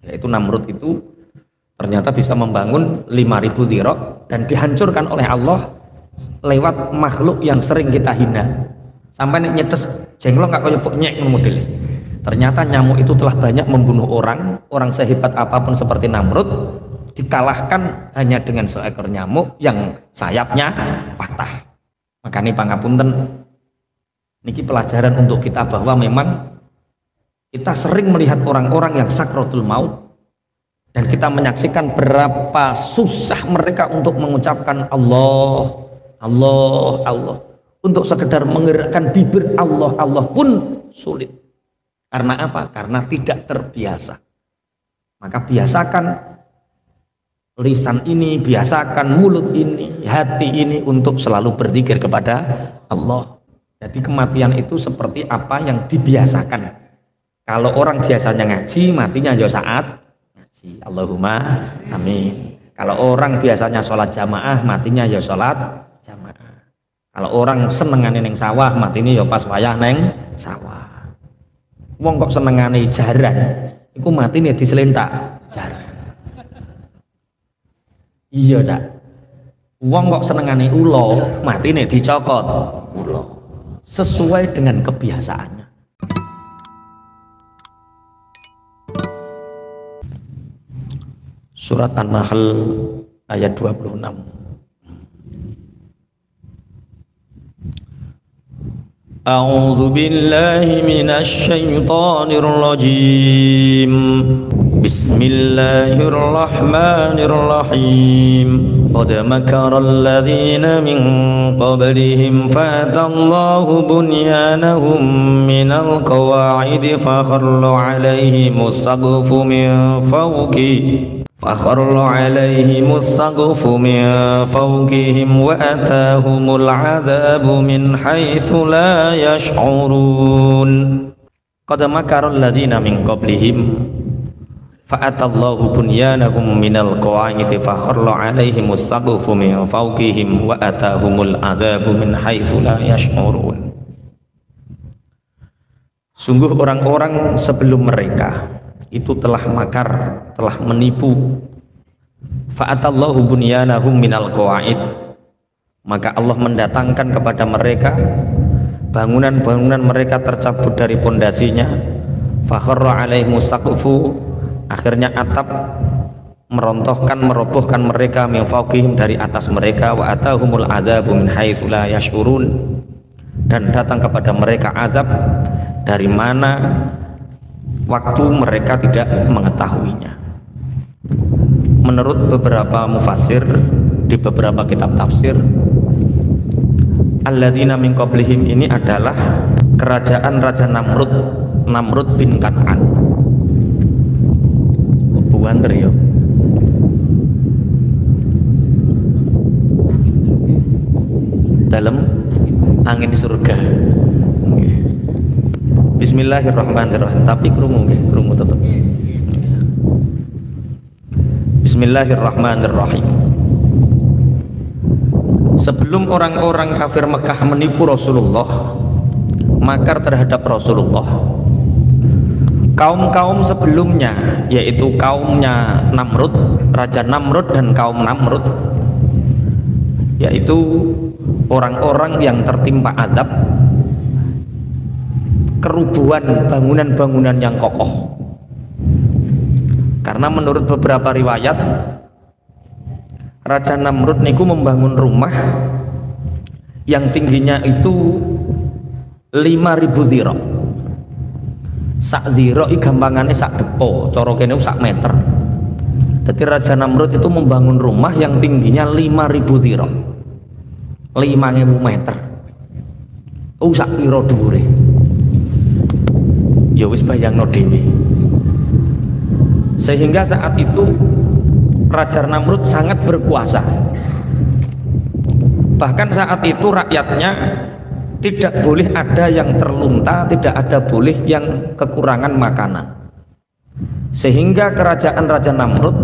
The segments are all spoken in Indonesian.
yaitu Namrud itu ternyata bisa membangun 5.000 ziro dan dihancurkan oleh Allah lewat makhluk yang sering kita hina. Sampai nek nyetes jenglong gak kaya nyek model. Ternyata nyamuk itu telah banyak membunuh orang sehebat apapun seperti Namrud dikalahkan hanya dengan seekor nyamuk yang sayapnya patah. Makanya pangapunten niki pelajaran untuk kita bahwa memang kita sering melihat orang-orang yang sakratul maut dan kita menyaksikan berapa susah mereka untuk mengucapkan Allah, Allah, Allah. Untuk sekedar menggerakkan bibir Allah, Allah pun sulit. Karena apa? Karena tidak terbiasa. Maka biasakan lisan ini, biasakan mulut ini, hati ini untuk selalu berzikir kepada Allah. Jadi kematian itu seperti apa yang dibiasakan. Kalau orang biasanya ngaji, matinya ya saat ngaji. Allahumma amin. Kalau orang biasanya sholat jamaah, matinya ya sholat jamaah. Kalau orang senengane neng sawah, matine ya pas wayah neng sawah. Wong kok senengane jaran, iku matine diselentak jaran. Iya, Cak. Wong kok senengane ulo, matine dicokot ulo. Sesuai dengan kebiasaannya. Surat An-Nahl ayat 26. A'udzu billahi minasy syaithanir rajim. Bismillahirrahmanirrahim. Qad makara alladhina min qablihim fatallahu bunyanahum minal qawa'id fakharru 'alaihimus saqfu min fawqihim wa atahumul 'adzabu min haitsu la yash'urun. Qad makara alladhina min qablihim fa'atallahu bunyanahum minal qawa'idi fakharra 'alaihimus saqfu min fawqihim wa atahumul 'adzabu min haitsu la yash'urun. Sungguh orang-orang sebelum mereka itu telah makar, telah menipu. Fa'atallahu bunyanahum minal qawa'id, maka Allah mendatangkan kepada mereka bangunan-bangunan mereka tercabut dari pondasinya. Fakharra 'alaihimus saqfu, akhirnya atap merontohkan, merobohkan mereka min fawqihim, dari atas mereka. Wa atahumul adzabu min haitsu la yash'urun, dan datang kepada mereka azab dari mana waktu mereka tidak mengetahuinya. Menurut beberapa mufassir di beberapa kitab tafsir, alladzina min qablihim ini adalah kerajaan Raja Namrud bin Kan'an. Buanter yo. Dalam angin surga. Bismillahirrahmanirrahim. Tapi krungu tetap. Bismillahirrahmanirrahim. Sebelum orang-orang kafir Mekah menipu Rasulullah, makar terhadap Rasulullah, kaum-kaum sebelumnya, yaitu kaumnya Namrud, Raja Namrud dan kaum Namrud, yaitu orang-orang yang tertimpa azab kerubuhan bangunan-bangunan yang kokoh. Karena menurut beberapa riwayat, Raja Namrud niku membangun rumah yang tingginya itu 5.000 ziro. Sak ziro gampangannya sak depo, cara kene sak meter. Jadi Raja Namrud itu membangun rumah yang tingginya 5.000 ziro, 5.000 meter. Sak piro dhuwure? Ya wis bayangno dhewe. Sehingga saat itu Raja Namrud sangat berkuasa. Bahkan saat itu rakyatnya tidak boleh ada yang terlunta, tidak ada boleh yang kekurangan makanan. Sehingga kerajaan Raja Namrud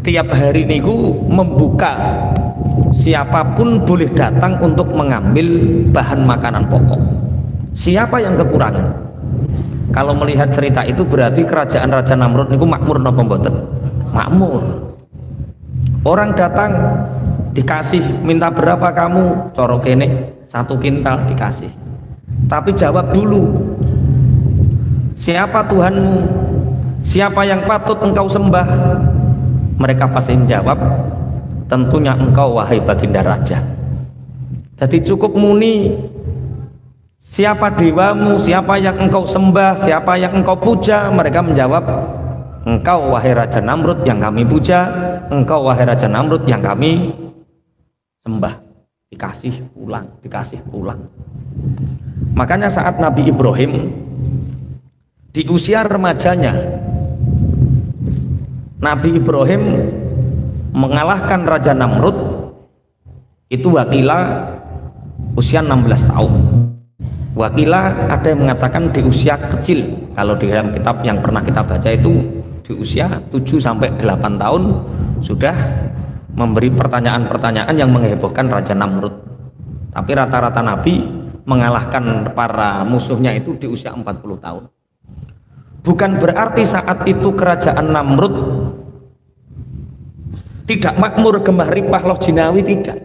tiap hari niku membuka, siapapun boleh datang untuk mengambil bahan makanan pokok. Siapa yang kekurangan? Kalau melihat cerita itu berarti kerajaan Raja Namrud niku makmur napa mboten? Makmur. Orang datang dikasih, minta berapa kamu? Coro kene 1 kintal dikasih. Tapi jawab dulu, siapa Tuhanmu? Siapa yang patut engkau sembah? Mereka pasti menjawab, tentunya engkau wahai baginda raja. Jadi cukup muni, siapa dewamu, siapa yang engkau sembah, siapa yang engkau puja? Mereka menjawab, engkau wahai Raja Namrud yang kami puja, engkau wahai Raja Namrud yang kami sembah. Dikasih pulang, dikasih pulang. Makanya saat Nabi Ibrahim di usia remajanya, Nabi Ibrahim mengalahkan Raja Namrud itu wakila usia 16 tahun. Wakila ada yang mengatakan di usia kecil. Kalau di dalam kitab yang pernah kita baca itu di usia 7-8 tahun sudah memberi pertanyaan-pertanyaan yang menghebohkan Raja Namrud. Tapi rata-rata Nabi mengalahkan para musuhnya itu di usia 40 tahun. Bukan berarti saat itu kerajaan Namrud tidak makmur, gemah ripah loh jinawi, tidak.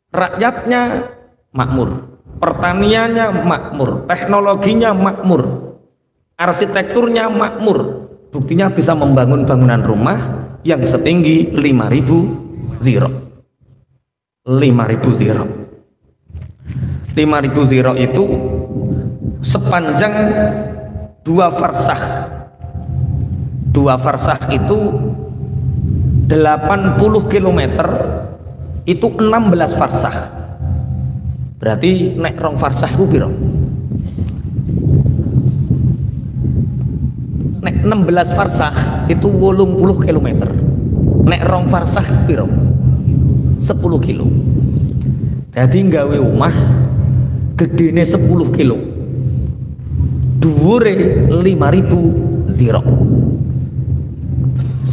Rakyatnya makmur, pertaniannya makmur, teknologinya makmur, arsitekturnya makmur. Buktinya bisa membangun bangunan rumah yang setinggi 5.000 zirah. 5.000 zirah. 5.000 zirah itu sepanjang 2 farsakh. 2 farsakh itu 80 km, itu 16 farsakh. Berarti nek rong farsakh ku piro? Nek 16 farsakh itu 80 km. Nek rong farsakh piro? 10 kilo. Jadi nggawe omah gedene 10 kilo. Dhuwure 5.000 zirah.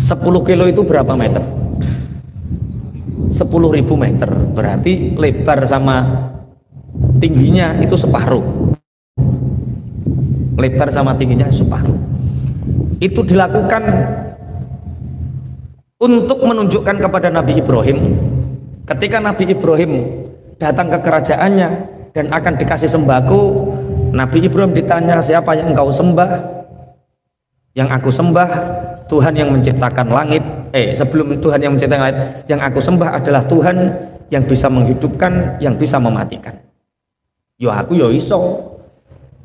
10 kilo itu berapa meter? 10.000 meter. Berarti lebar sama tingginya itu separuh. Lebar sama tingginya separuh. Itu dilakukan untuk menunjukkan kepada Nabi Ibrahim. Ketika Nabi Ibrahim datang ke kerajaannya dan akan dikasih sembako, Nabi Ibrahim ditanya, siapa yang engkau sembah? Yang aku sembah Tuhan yang menciptakan langit. Sebelum Tuhan yang menciptakan langit, yang aku sembah adalah Tuhan yang bisa menghidupkan, yang bisa mematikan. Yo aku yo iso.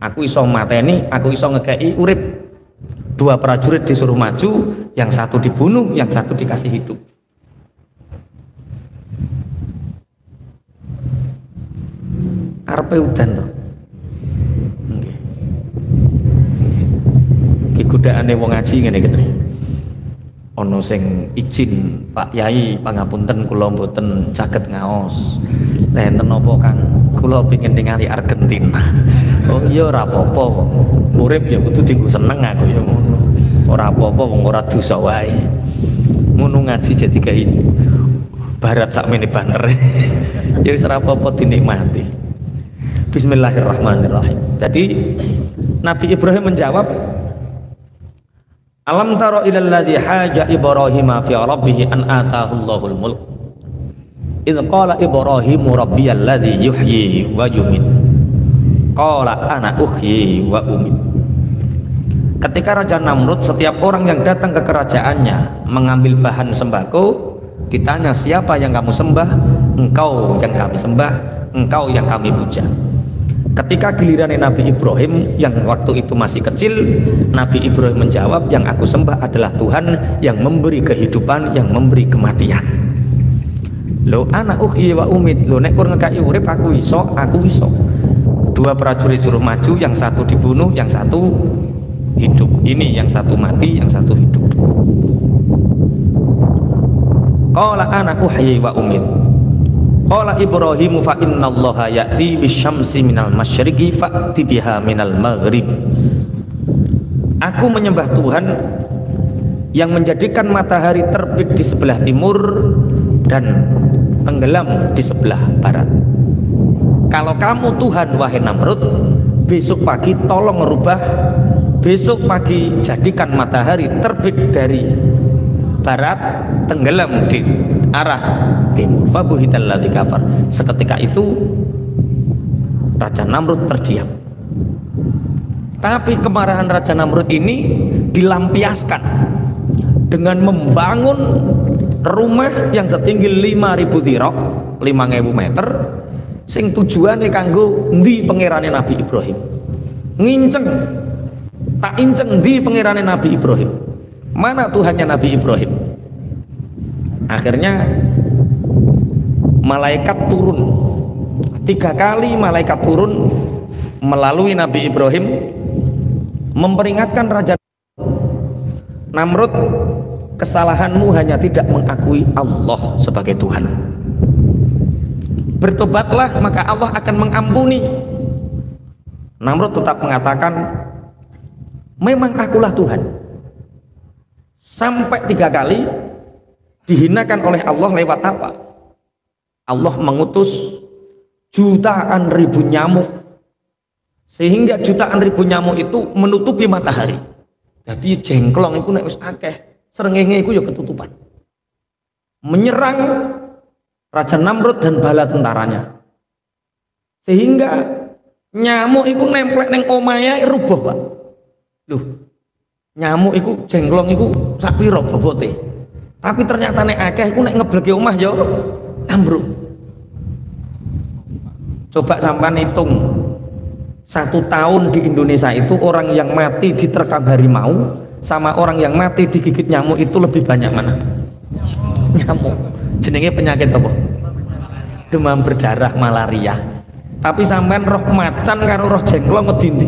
Aku iso mateni, aku iso ngekei urip. 2 prajurit disuruh maju, yang satu dibunuh, yang satu dikasih hidup. Arepe udan to. Nggih. Ki godaane wong ngaji ngene iki. Ana sing izin, Pak Yai pangapunten kula mboten saged ngaos. Lah enten napa Kang? Kula pengin ningali Argentina. Oh iya ora apa-apa. Urip ya kudu dienggo seneng aku ya ngono. Ora apa-apa wong ora dosa wae. Ngono ngaji jadi kayak barat sakmene banter. Ya wis ora apa-apa dinikmati. Bismillahirrahmanirrahim. Jadi Nabi Ibrahim menjawab, alam taro ilal ladzi haja Ibrahim fi rabbih an atahu Allahul mulk. Idz qala Ibrahim rabbiyal ladzi yuhyi wa yumit. Qala ana uhyi wa umit. Ketika Raja Namrud, setiap orang yang datang ke kerajaannya mengambil bahan sembako, ditanya siapa yang kamu sembah? Engkau yang kami sembah, engkau yang kami puja. Ketika giliran Nabi Ibrahim yang waktu itu masih kecil, Nabi Ibrahim menjawab, yang aku sembah adalah Tuhan yang memberi kehidupan, yang memberi kematian. Lo anak uhyi wa umit, lo nek kur ngekai urip aku iso, aku iso. 2 prajurit suruh maju, yang satu dibunuh, yang satu hidup. Ini yang satu mati, yang satu hidup. Qala anak uhyi wa umit. Qala Ibrahim fa innallaha ya'ti bisyamsi minal masyriqi fa'ti biha minal maghrib. Aku menyembah Tuhan yang menjadikan matahari terbit di sebelah timur dan tenggelam di sebelah barat. Kalau kamu Tuhan wahai Namrud, besok pagi tolong merubah besok pagi jadikan matahari terbit dari barat, tenggelam di arah timur. Fabuhital ladzi kafar. Seketika itu Raja Namrud terdiam. Tapi kemarahan Raja Namrud ini dilampiaskan dengan membangun rumah yang setinggi 5.000 dhira', 5.000 meter, sing tujuannya kanggo ndi pangerane Nabi Ibrahim. Nginceng, tak inceng ndi pangerane Nabi Ibrahim. Mana Tuhannya Nabi Ibrahim? Akhirnya malaikat turun. 3 kali malaikat turun melalui Nabi Ibrahim memperingatkan Raja Namrud, kesalahanmu hanya tidak mengakui Allah sebagai Tuhan. Bertobatlah maka Allah akan mengampuni. Namrud tetap mengatakan, memang akulah Tuhan. Sampai 3 kali dihinakan oleh Allah lewat apa? Allah mengutus jutaan ribu nyamuk, sehingga jutaan ribu nyamuk itu menutupi matahari. Jadi jengklong itu nek wis akeh, srengenge iku ya ketutupan. Menyerang Raja Namrud dan bala tentaranya. Sehingga nyamuk itu nemplek neng omahe rubuh, Pak. Loh, nyamuk itu jengklong itu sak pira bobote. Tapi ternyata nek akeh iku nek ngebleke omah ya ambruk. Coba sampean hitung, 1 tahun di Indonesia itu orang yang mati diterkam harimau sama orang yang mati digigit nyamuk itu lebih banyak mana? Nyamuk. Jenenge penyakit apa? Demam berdarah, malaria. Tapi sampean roh macan karo roh jengklong ngedindi.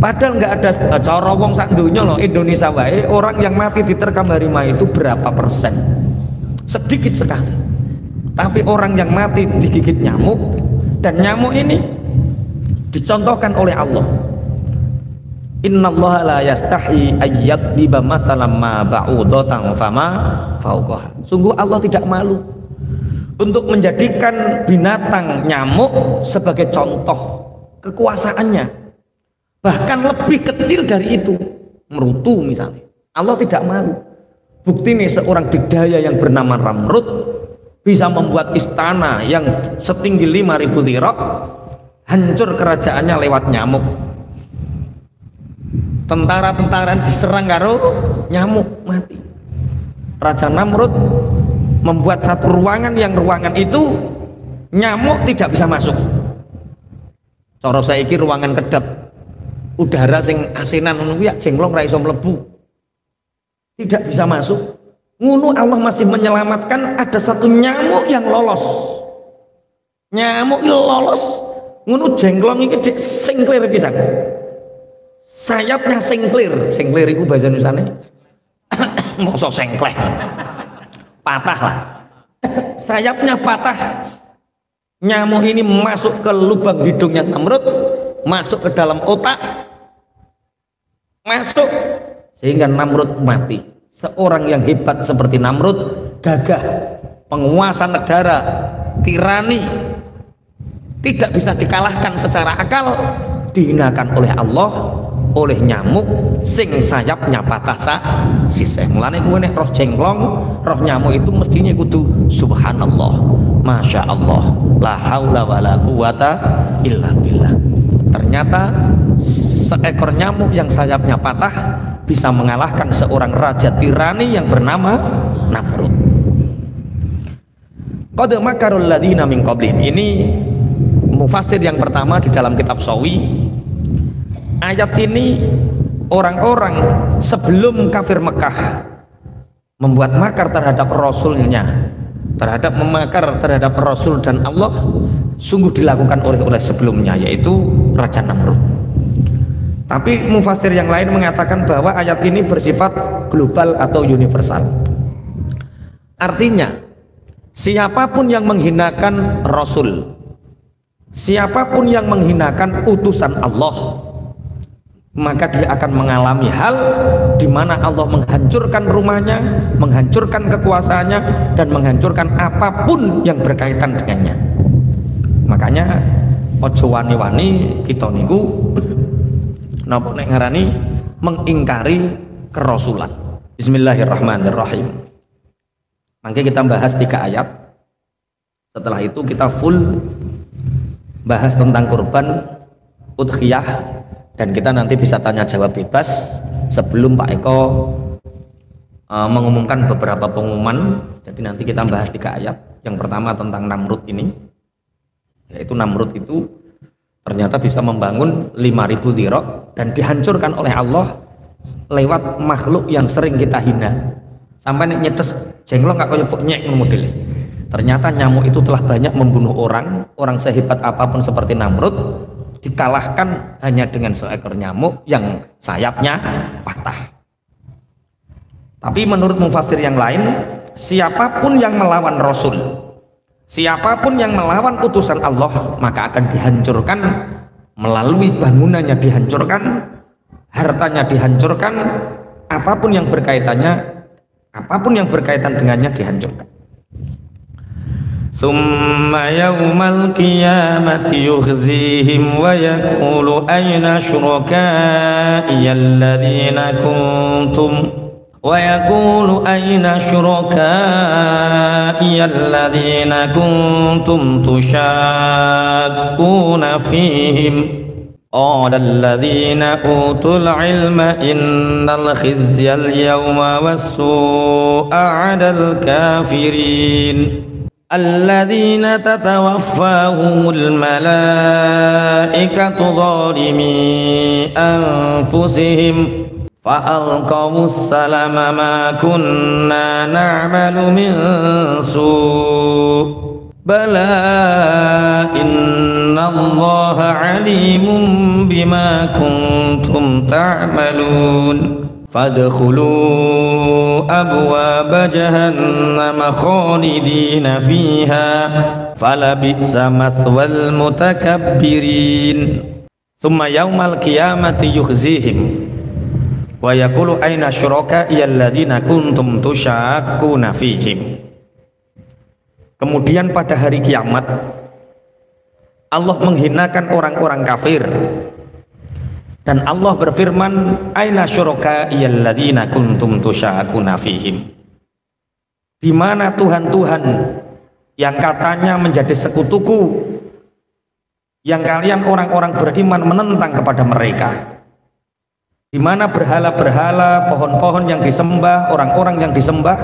Padahal nggak ada cara wong sak donya loh, Indonesia wae orang yang mati diterkam harimau itu berapa persen? Sedikit sekali. Tapi orang yang mati digigit nyamuk, dan nyamuk ini dicontohkan oleh Allah. Innallaha la yastahi ayyadriba mathalan ma ba'udatan fama fauqaha. Sungguh Allah tidak malu untuk menjadikan binatang nyamuk sebagai contoh kekuasaannya, bahkan lebih kecil dari itu, merutu misalnya. Allah tidak malu. Bukti nih, seorang digdaya yang bernama Namrud bisa membuat istana yang setinggi 5.000 dhira', hancur kerajaannya lewat nyamuk. Tentara-tentara diserang karo nyamuk, mati. Raja Namrud membuat satu ruangan yang ruangan itu nyamuk tidak bisa masuk. Cara saiki ruangan kedap, udara sing asinan ngono kuwi jengklong ra iso mlebu. Tidak bisa masuk. Ngono Allah masih menyelamatkan, ada satu nyamuk yang lolos. Nyamuk itu lolos. Ngono jengklong iki singklir pisan. Sayapnya singklir. Singklir itu bahasa Indonesiane. Mosok sengkleh. Patah lah. Sayapnya patah. Nyamuk ini masuk ke lubang hidungnya Namrud, masuk ke dalam otak, masuk sehingga Namrud mati. Seorang yang hebat seperti Namrud, gagah, penguasa negara, tirani, tidak bisa dikalahkan secara akal, dihinakan oleh Allah, oleh nyamuk sing sayapnya patah sisih. Mulane kowe nek roh jengklong, roh nyamuk itu mestinya kudu subhanallah, masya Allah, la haula wala quwata illa billah. Ternyata seekor nyamuk yang sayapnya patah bisa mengalahkan seorang raja tirani yang bernama Namrud. Qad makarul ladzina min qablihim. Ini mufassir yang pertama di dalam kitab Sawi. Ayat ini orang-orang sebelum kafir Mekah membuat makar terhadap rasulnya, memakar terhadap Rasul dan Allah, sungguh dilakukan oleh sebelumnya, yaitu Raja Namrud. Tapi mufassir yang lain mengatakan bahwa ayat ini bersifat global atau universal. Artinya, siapapun yang menghinakan Rasul, siapapun yang menghinakan utusan Allah, maka dia akan mengalami hal di mana Allah menghancurkan rumahnya, menghancurkan kekuasaannya, dan menghancurkan apapun yang berkaitan dengannya. Makanya ojo wani-wani kita niku napa nek ngarani mengingkari kerasulan. Bismillahirrahmanirrahim. Mangke kita bahas 3 ayat. Setelah itu kita full bahas tentang kurban udhiyah, dan kita nanti bisa tanya jawab bebas sebelum Pak Eko mengumumkan beberapa pengumuman. Jadi nanti kita bahas 3 ayat. Yang pertama tentang Namrud ini, yaitu Namrud itu ternyata bisa membangun 5.000 zirok dan dihancurkan oleh Allah lewat makhluk yang sering kita hina. Sampai nek nyetes jenglong nggak kaya nyek model. Ternyata nyamuk itu telah banyak membunuh orang sehebat apapun seperti Namrud dikalahkan hanya dengan seekor nyamuk yang sayapnya patah. Tapi menurut mufassir yang lain, siapapun yang melawan Rasul, siapapun yang melawan utusan Allah, maka akan dihancurkan melalui bangunannya, dihancurkan hartanya, dihancurkan apapun yang berkaitan dengannya dihancurkan. Tsumma yaumal qiyamati yukhzihim wa yaqulu ayna syurakaiya alladhina kuntum tushakkuna fihim. قال الذين أوتوا العلم إن الخزي اليوم والسوء على الكافرين الذين تتوفاهم الملائكة ظالمي أنفسهم فألقوا السلام ما كنا نعمل من سوء بلى إن الله عليم بما كنتم تعملون فادخلوا أبواب جهنم خالدين فيها فلبئس مثوى المتكبرين ثم يوم القيامة يخزيهم ويقول أين شركائي الذين كنتم تشاكون فيهم. Kemudian pada hari kiamat Allah menghinakan orang-orang kafir dan Allah berfirman, aina syuraka'iyal ladzina kuntum tusyakuna fihim. Di mana Tuhan-Tuhan yang katanya menjadi sekutuku, yang kalian orang-orang beriman menentang kepada mereka? Di mana berhala-berhala, pohon-pohon yang disembah, orang-orang yang disembah,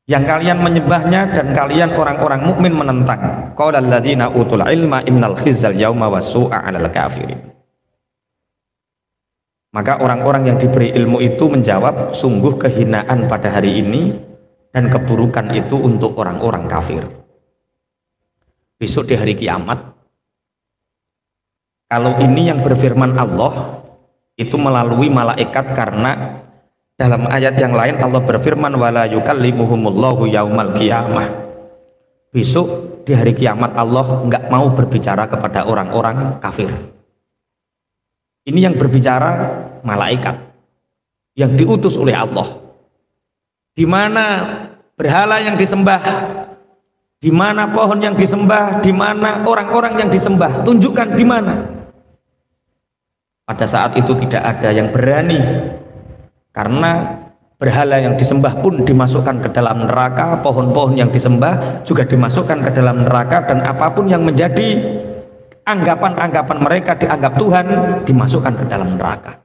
yang kalian menyembahnya dan kalian orang-orang mukmin menentang? Qala alladzina utul ilma innal khizyal yauma wasu'a 'alal kafirin. Maka orang-orang yang diberi ilmu itu menjawab, sungguh kehinaan pada hari ini dan keburukan itu untuk orang-orang kafir. Besok di hari kiamat, kalau ini yang berfirman Allah itu melalui malaikat, karena dalam ayat yang lain Allah berfirman wala yukallimuhumullahu yaumal qiyamah. Besok di hari kiamat Allah enggak mau berbicara kepada orang-orang kafir. Ini yang berbicara malaikat yang diutus oleh Allah. Di mana berhala yang disembah, di mana pohon yang disembah, di mana orang-orang yang disembah, tunjukkan di mana. Pada saat itu tidak ada yang berani, karena berhala yang disembah pun dimasukkan ke dalam neraka, pohon-pohon yang disembah juga dimasukkan ke dalam neraka, dan apapun yang menjadi anggapan-anggapan mereka dianggap Tuhan dimasukkan ke dalam neraka.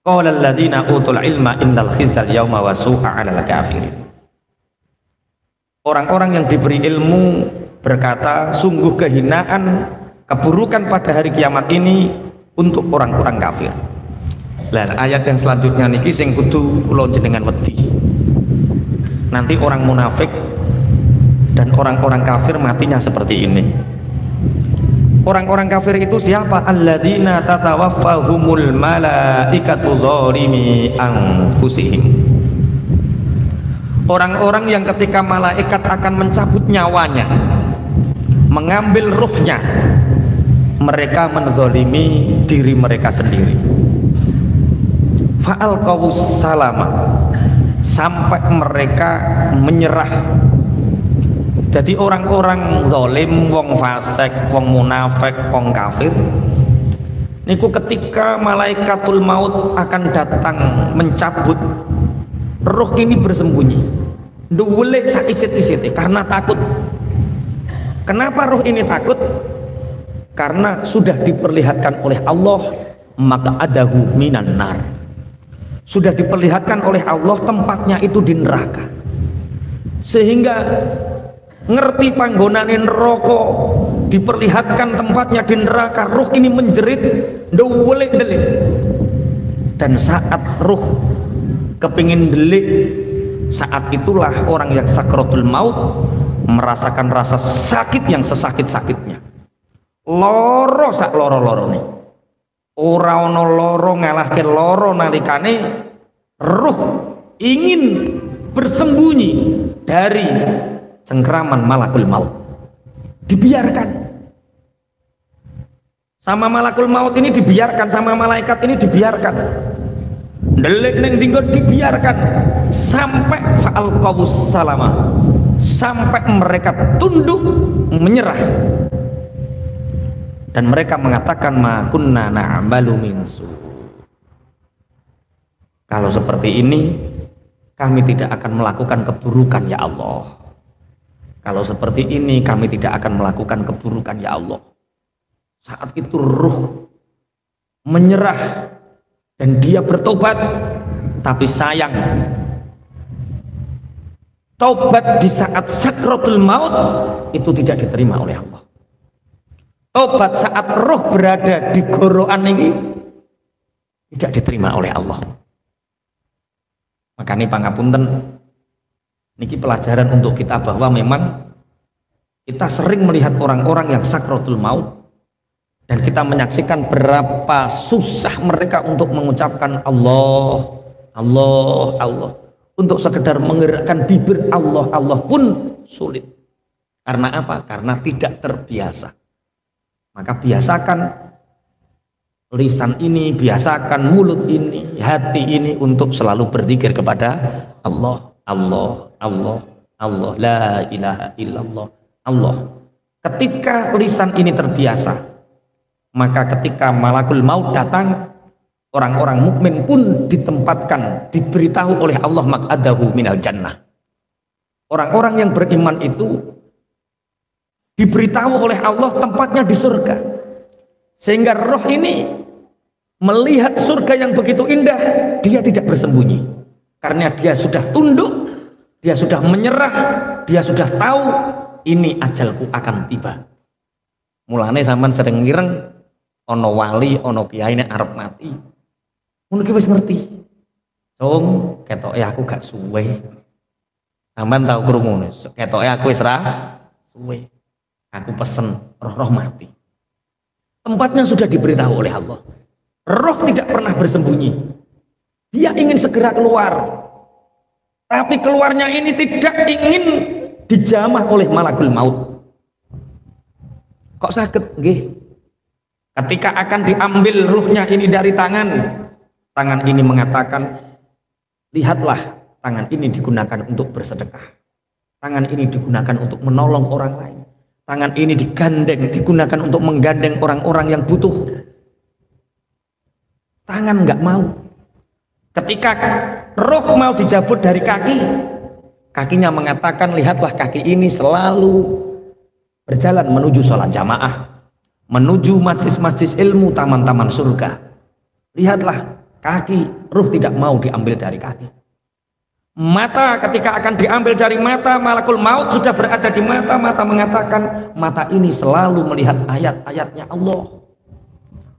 Qala alladzina utul ilma innal khizyal yauma wasu'a 'alal kafirin. Orang-orang yang diberi ilmu berkata, sungguh kehinaan, keburukan pada hari kiamat ini untuk orang-orang kafir. Lah ayat yang selanjutnya niki sing kudu kula jenengan wedi. Nanti orang munafik dan orang-orang kafir matinya seperti ini. Orang-orang kafir itu siapa? Alladzina tatawaffahumul malaikatu dzalimi anfusihim. Orang-orang yang ketika malaikat akan mencabut nyawanya, mengambil ruhnya, mereka menzalimi diri mereka sendiri. Fa'alqawus salama, sampai mereka menyerah. Jadi orang-orang zalim, wong fasik, wong munafik, wong kafir niku ketika malaikatul maut akan datang mencabut, roh ini bersembunyi nduwelek sak isit-isite karena takut. Kenapa roh ini takut? Karena sudah diperlihatkan oleh Allah maka adahu minan nar, sudah diperlihatkan oleh Allah tempatnya itu di neraka, sehingga ngerti panggonane neraka, diperlihatkan tempatnya di neraka, ruh ini menjerit ndelik-ndelik. Dan saat ruh kepingin delik, saat itulah orang yang sakratul maut merasakan rasa sakit yang sesakit-sakitnya, loro sak loro-lorone, ora ana loro ngalahke loro nalikane ruh ingin bersembunyi dari cengkraman malakul maut. Dibiarkan sama malakul maut ini, dibiarkan sama malaikat ini, dibiarkan ndelik ning dinggo, dibiarkan sampai fa'alqawus salama, sampai mereka tunduk menyerah dan mereka mengatakan ma kunna na'malu min su. Kalau seperti ini kami tidak akan melakukan keburukan ya Allah. Kalau seperti ini kami tidak akan melakukan keburukan ya Allah. Saat itu ruh menyerah dan dia bertobat, tapi sayang tobat di saat sakratul maut itu tidak diterima oleh Allah. Tobat saat roh berada di gorokan ini tidak diterima oleh Allah. Makanya pangapunten, niki pelajaran untuk kita bahwa memang kita sering melihat orang-orang yang sakratul maut dan kita menyaksikan berapa susah mereka untuk mengucapkan Allah, Allah, Allah. Untuk sekedar menggerakkan bibir Allah, Allah pun sulit. Karena apa? Karena tidak terbiasa. Maka biasakan lisan ini, biasakan mulut ini, hati ini untuk selalu berzikir kepada Allah, Allah, Allah, Allah, la ilaha illallah, Allah. Ketika lisan ini terbiasa, maka ketika malakul maut datang, orang-orang mukmin pun ditempatkan, diberitahu oleh Allah maq'adahu minal jannah. Orang-orang yang beriman itu diberitahu oleh Allah tempatnya di surga, sehingga roh ini melihat surga yang begitu indah, dia tidak bersembunyi karena dia sudah tunduk, dia sudah menyerah, dia sudah tahu ini ajalku akan tiba. Mulane sampean sering ngireng ono wali, ono kiai nek arep mati, ngono ki wis ngerti. Cung, ketoke aku gak suwe. Sampean tau krungu, ketoke aku wis ra suwe. Aku pesen roh mati. Tempatnya sudah diberitahu oleh Allah. Roh tidak pernah bersembunyi. Dia ingin segera keluar. Tapi keluarnya ini tidak ingin dijamah oleh malakul maut. Kok sakit? Nggih. Ketika akan diambil ruhnya ini dari tangan, tangan ini mengatakan, lihatlah, tangan ini digunakan untuk bersedekah. Tangan ini digunakan untuk menolong orang lain. Tangan ini digandeng, digunakan untuk menggandeng orang-orang yang butuh. Tangan nggak mau. Ketika roh mau dicabut dari kaki, kakinya mengatakan, lihatlah kaki ini selalu berjalan menuju sholat jamaah, menuju majlis-majlis ilmu, taman-taman surga. Lihatlah kaki, ruh tidak mau diambil dari kaki. Mata, ketika akan diambil dari mata, malakul maut sudah berada di mata. Mata mengatakan, mata ini selalu melihat ayat-ayatnya Allah.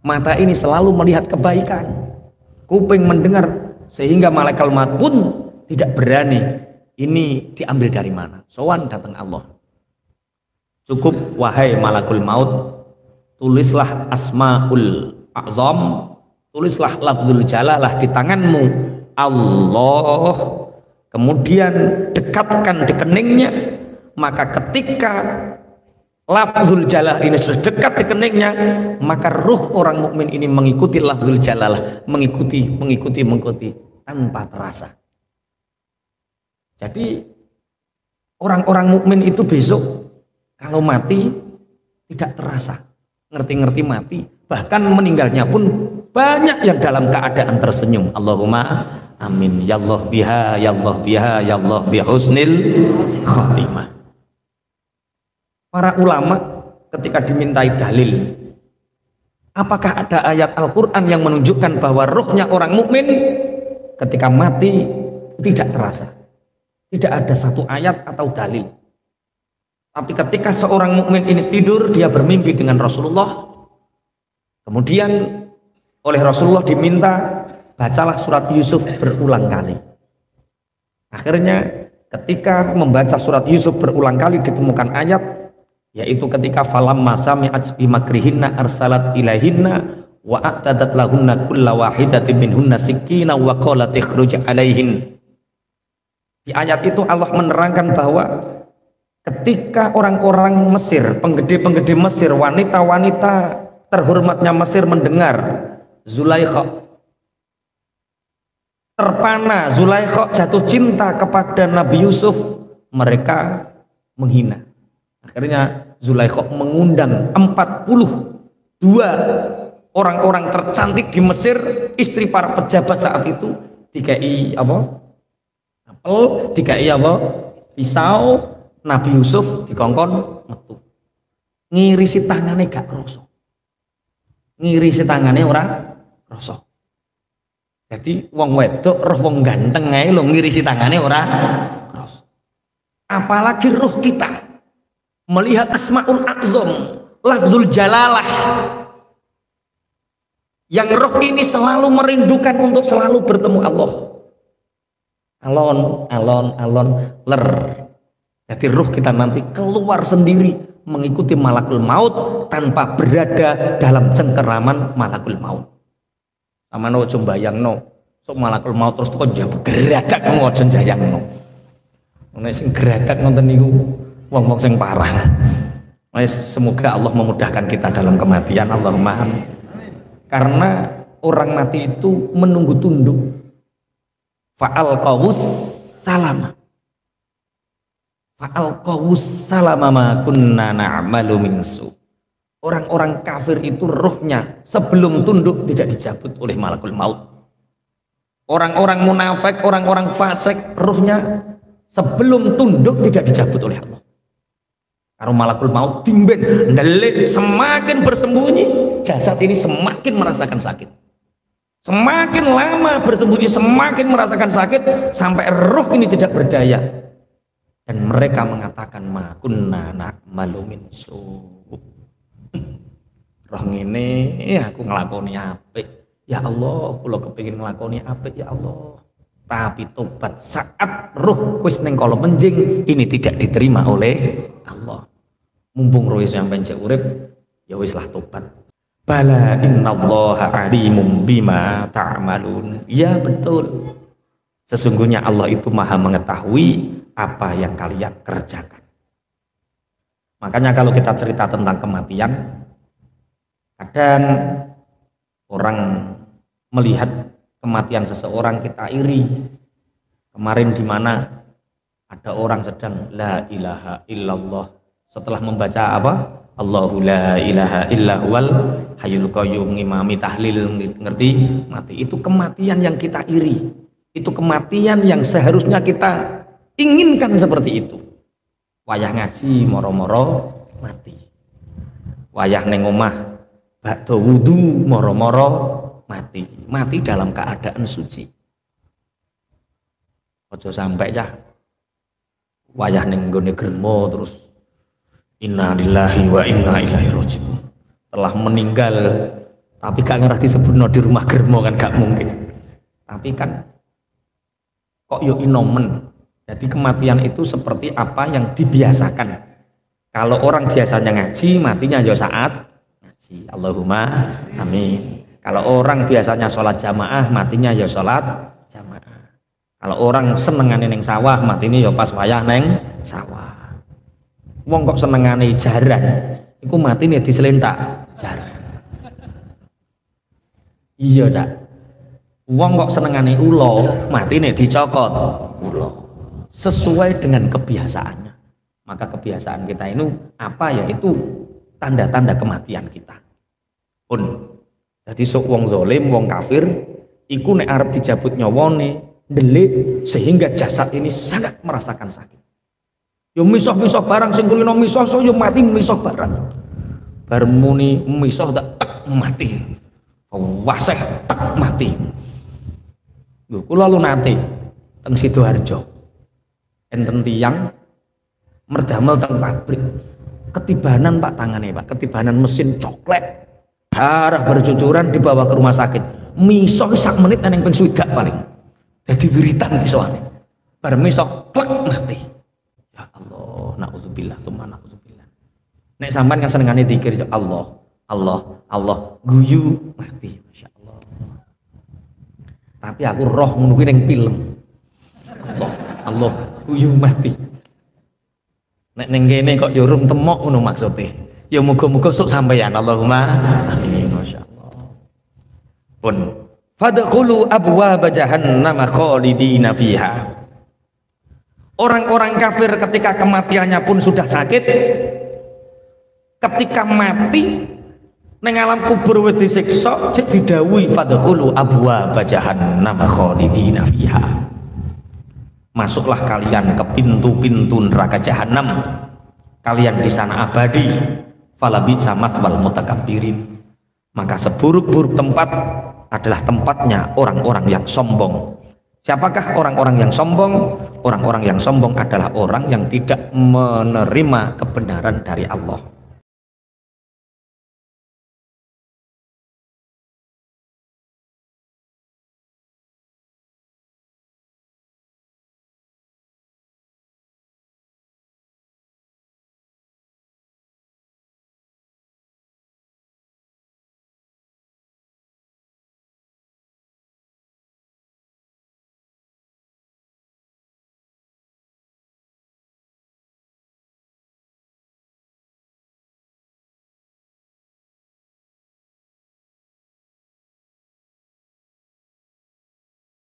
Mata ini selalu melihat kebaikan. Kuping mendengar, sehingga malaikat maut pun tidak berani ini diambil dari mana. Sowan datang Allah. Cukup, wahai malakul maut, tulislah asmaul a'zam, tulislah lafzul jalalah di tanganmu, Allah. Kemudian dekatkan di keningnya, maka ketika lafzul jalalah ini sudah dekat di keningnya, maka ruh orang mukmin ini mengikuti lafzul jalalah, mengikuti tanpa terasa. Jadi orang-orang mukmin itu besok kalau mati tidak terasa, ngerti-ngerti mati, bahkan meninggalnya pun banyak yang dalam keadaan tersenyum. Allahumma amin. Ya Allah biha, ya Allah biha, ya Allah bihusnil khatimah. Para ulama ketika dimintai dalil, apakah ada ayat Al-Quran yang menunjukkan bahwa ruhnya orang mukmin ketika mati tidak terasa? Tidak ada satu ayat atau dalil. Tapi ketika seorang mukmin ini tidur, dia bermimpi dengan Rasulullah. Kemudian oleh Rasulullah diminta, bacalah surat Yusuf berulang kali. Akhirnya ketika membaca surat Yusuf berulang kali ditemukan ayat, yaitu ketika falamma sami'at bimakrihinna arsalat ilaihinna wa a'tadat lahunna kulla wahidatin minhunna sikina wa qalat ikhruj alaihin. Di ayat itu Allah menerangkan bahwa ketika orang-orang Mesir, penggede-penggede Mesir, wanita-wanita terhormatnya Mesir mendengar Zulaikha terpana, Zulaikha jatuh cinta kepada Nabi Yusuf, mereka menghina. Akhirnya Zulaikha mengundang 42 orang-orang tercantik di Mesir, istri para pejabat saat itu, dikai apa? Apel, dikai apa? Pisau. Nabi Yusuf dikongkon metu. Ngirisi tangannya gak kroso. Ngirisi tangannya ora kroso. Jadi wong wedok roh wong ganteng ae lho ngirisi tangannya ora kroso. Apalagi roh kita melihat Asmaul A'zam, lafzul jalalah, yang roh ini selalu merindukan untuk selalu bertemu Allah. Alon, alon, alon, ler. Jadi ruh kita nanti keluar sendiri mengikuti malakul maut tanpa berada dalam cengkeraman malakul maut. Sama no bayang no, so malakul maut terus kok geradak ngojo jayang no. Nek sing geradak nonton niku wong-wong sing parah. Semoga Allah memudahkan kita dalam kematian. Allahumma amin. Karena orang mati itu menunggu tunduk. Fa'al qawus salama. Fa'alqawus salama ma kunna na'malu min su. Orang-orang kafir itu ruhnya sebelum tunduk tidak dicabut oleh malakul maut. Orang-orang munafik, orang-orang fasik, ruhnya sebelum tunduk tidak dicabut oleh Allah. Kalau malakul maut timben ndelik, semakin bersembunyi jasad ini semakin merasakan sakit. Semakin lama bersembunyi semakin merasakan sakit sampai ruh ini tidak berdaya. Dan mereka mengatakan ma kunna na'malu min su. Roh ngene aku nglakoni apik. Ya Allah, kula kepengin nglakoni apik ya Allah. Tapi tobat saat ruh wis ning kala menjing ini tidak diterima oleh Allah. Mumpung roh sampeyan cek urip, ya wis lah tobat. Bala innallaha alimum bima ta'malun. Ya betul. Sesungguhnya Allah itu Maha mengetahui apa yang kalian kerjakan. Makanya kalau kita cerita tentang kematian, kadang orang melihat kematian seseorang kita iri. Kemarin di mana ada orang sedang la ilaha illallah, setelah membaca apa? Allahu la ilaha illahul hayyul qayyum, ngimami tahlil, ngerti mati. Itu kematian yang kita iri. Itu kematian yang seharusnya kita inginkan seperti itu. Wayah ngaji moro-moro mati. Wayah neng omah bakdo wudu moro-moro mati. Mati dalam keadaan suci. Ojo sampai cah wayah neng gone germo terus inna lillahi wa inna ilaihi raji'un. Telah meninggal tapi gak ngerti sebutno di rumah germo kan gak mungkin. Tapi kan kok yo inomen. Jadi kematian itu seperti apa yang dibiasakan. Kalau orang biasanya ngaji, matinya ya saat ngaji. Allahumma amin. Kalau orang biasanya sholat jamaah, matinya ya sholat jamaah. Kalau orang senengane neng sawah, matinya ya pas wayah neng sawah. Wong kok senengane jaran, iku matine diselentak jaran. Iya cak. Wong kok senengane ulo, matine dicokot ulo. Sesuai dengan kebiasaannya. Maka kebiasaan kita ini apa ya, itu tanda-tanda kematian kita. Pun jadi sok wong zalim, wong kafir iku nek arep dijabut nyawane ndelik sehingga jasad ini sangat merasakan sakit. Yo misah-misah barang sing kulino misah so yo mati misah barang. Bar muni misah tak mati. Waseh tak mati. Lho kula lu nate teng Sidoarjo. Enten tiyang merdamel teng pabrik. Ketibanan Pak tangane Pak, ketibanan mesin coklat. Darah bercucuran dibawa ke rumah sakit. Misah sak menit nang ping 6 paling. Jadi wiritan pisane. Bar misah klek mati. Ya Allah, naudzubillah, tsumma naudzubillah. Nek sampean yang senengane zikir ya Allah, Allah, Allah, guyu mati, Masya Allah. Tapi aku roh ngono kuwi ning film. Allah, Allah, guyu mati. Nek ning kene kok ya urung temok ngono maksude. Ya muga-muga sok sampeyan Allahumma amin, Masya Allah. Pun fadkhulu abwaaba jahannam khalidina fiha. Orang-orang kafir ketika kematiannya pun sudah sakit, ketika mati neng alam kubur wis disiksa cek didhawuhi fadkhulu abwaaba jahannam khalidina fiha. Masuklah kalian ke pintu-pintu neraka jahanam, kalian di sana abadi. Falabitsa mathwal mutakabbirin. Maka seburuk-buruk tempat adalah tempatnya orang-orang yang sombong. Siapakah orang-orang yang sombong? Orang-orang yang sombong adalah orang yang tidak menerima kebenaran dari Allah.